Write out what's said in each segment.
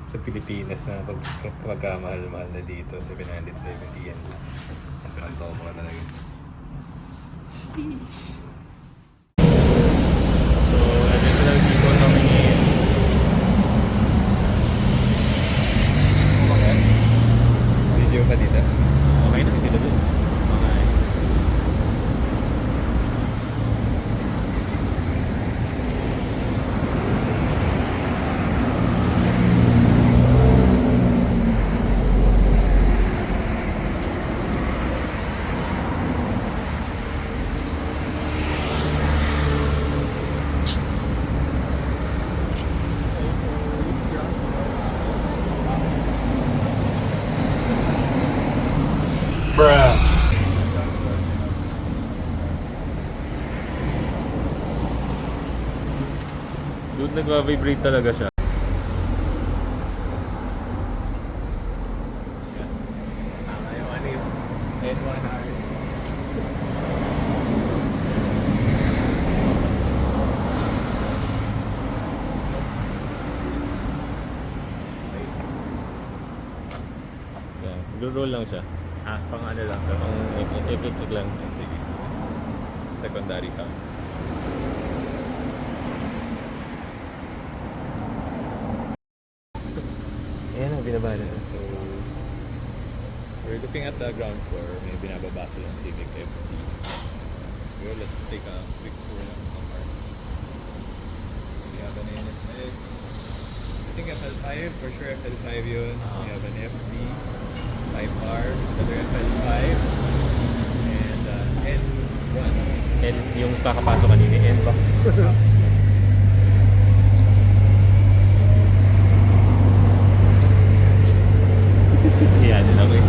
sa Pilipinas na pagkamahal-mahal na dito, 770 yan lang. Ang tomo ka talaga. So, additional people coming in. Okay. Video pa dito? Okay na sila dun. Okay. Bruh. Dude, nagva-vibrate talaga siya. Tama yung anims. N1 RS. Nagro-roll lang siya. Pang ano lang. Pang ik lang. Sige. Secondary ka. Ayan ang binaba na. So, we're looking at the ground floor. May binababa silang Civic FD. So, let's take a quick tour ng mga car. We have an NSX. I think FL5. For sure FL5 yun. We have an FD. 5R. Another FL5. And N1. And yung kakapasok kanina, N-box. Yeah, din ako eh.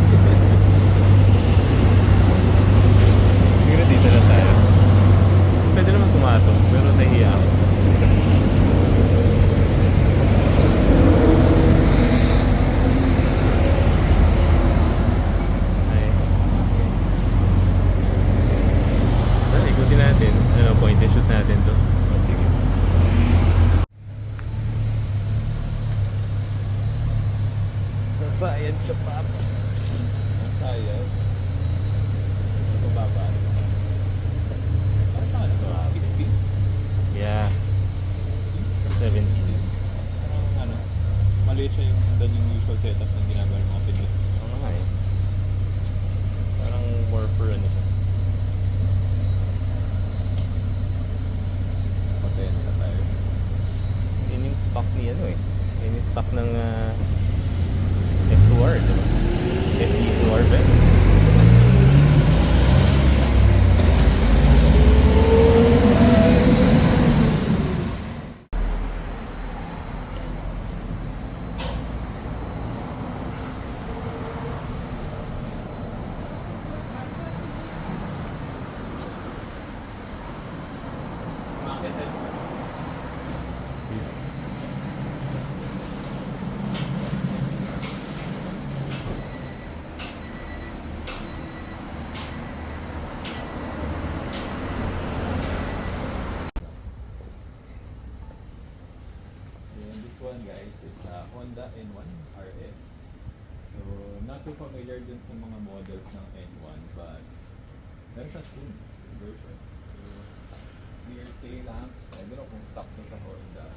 Siguro dito na tayo. Pwede naman pumasok, pero nahiya ako. Ay, ikutin natin. Ano, point and shoot natin to. Sige. Sasayan siya, paps. Masaya. Mababa. Ano ba? 60? Yeah. 17. Parang maliit siya yung usual setup ng ginagawa ng mga Pinoy. Oo nga eh. Parang more for ano siya. Patent na tayo. Yun yung stock ni ano eh. Yun yung stock ng F2R, diba? FE2R ba? This one guys, it's a Honda N1 RS. So, not too familiar dun sa mga models ng N1, but meron siya spoon version. So, clear tail lamps. I don't know kung stock na sa Honda.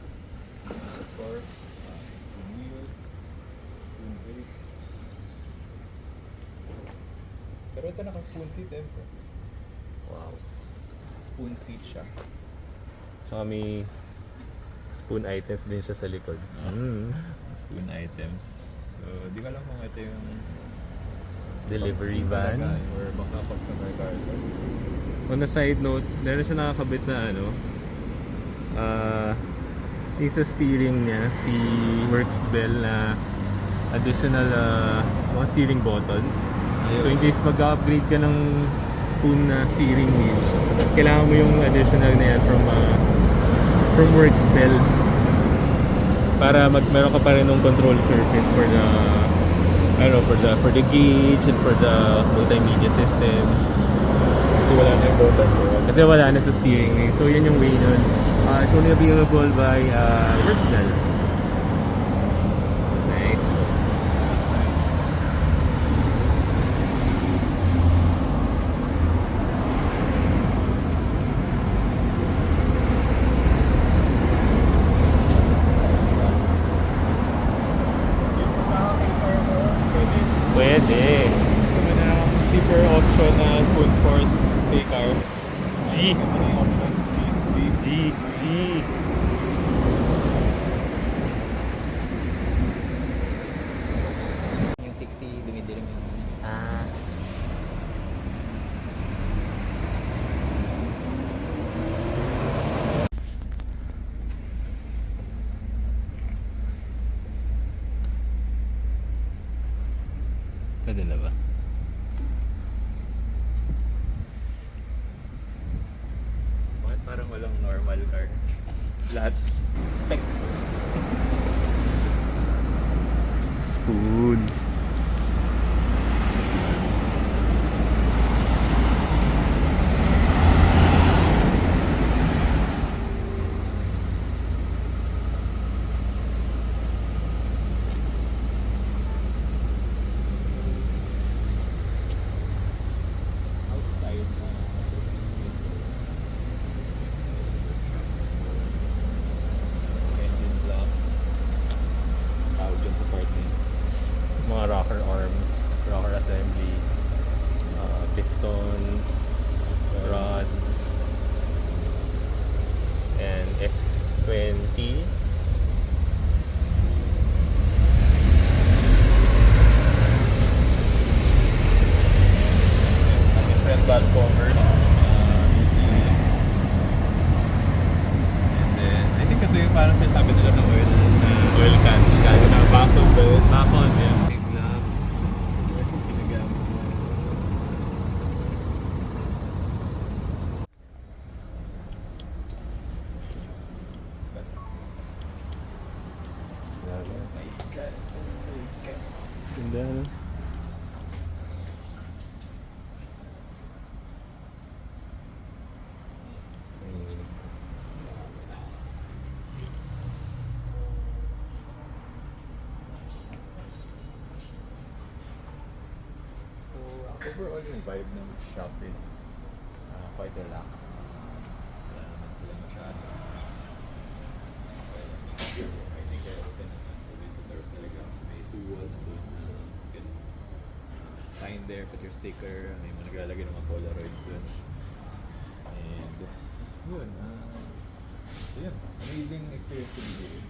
Of course, spoon wheels, spoon brakes. Pero ito naka-spoon seat, Ems. Wow. Spoon seat siya. Tsaka may spoon items din siya sa likod. Spoon items. So, di ko alam kung ito yung Delivery spoon van. talaga or baka customer car. On a side note, meron siya nakakabit na ano, yung sa steering niya, si Works Bell na additional mga steering buttons. So in case mag-upgrade ka ng spoon na steering wheel, kailangan mo yung additional na yan from Works Bell para meron ka pa rin ng control surface for the for the gauge and for the multimedia system. Kasi wala na yung buttons. Kasi wala na sa steering wheel. So yan yung way nun. It's only available by Works Bell. Pwede na ba? Bakit parang walang normal car? Lahat specs. Spoon. Outside engine blocks. Tawag dyan sa part na yun. Mga rocker arms, rocker assembly, pistons, rods, and F20. Different valve covers. And then, I think ito yung parang sinasabi nila ng oil can. Kaya na baffle belt. Backon, yeah. Gloves. Ginagamit mo. Ganda, no? So, overall yung vibe ng shop is quite relaxed. Wala naman sila masyado. I think they're open for visitors talaga. So, may 2 walls doon na you can sign there, put your sticker. May mga naglalagay ng mga Polaroids doon. And yun. So yun, amazing experience to be here.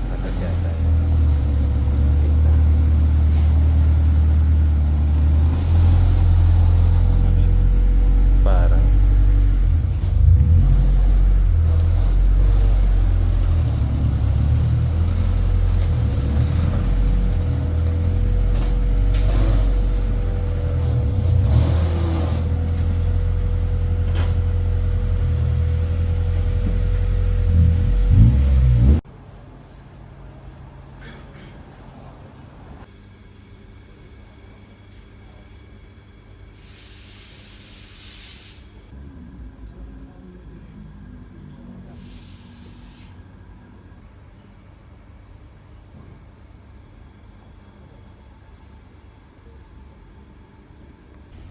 Atas yata. Parang.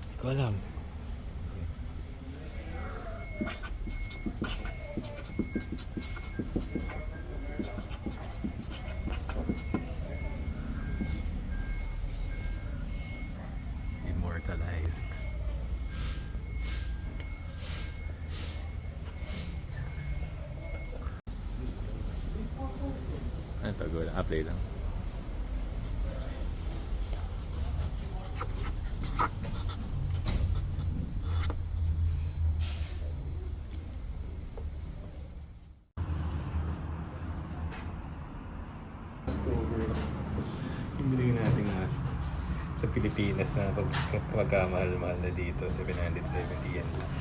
Hindi ko alam. Immortalized. Ano to? Go lang. Play lang. Yung binigyan natin mask sa Pilipinas na pagkamahal-mahal na dito, 770 yen lang.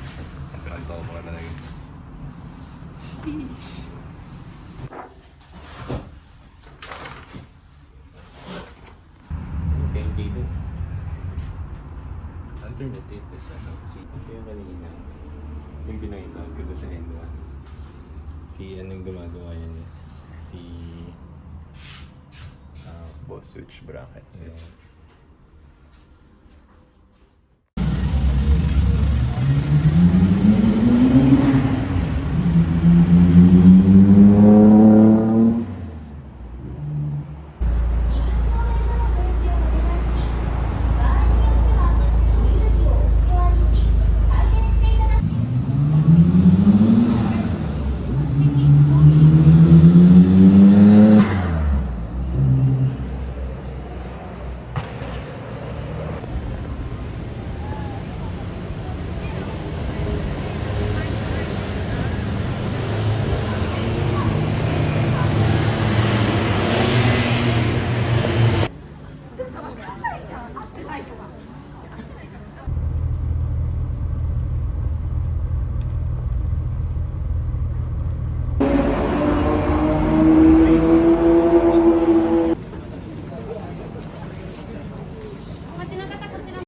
Ang tomo ka talaga. Thank you. Alternative is ano, si ito yung kanina. Yung pinakita ko doon sa N1. Si anong gumagawa yan eh. Si boss switch brackets. Yeah.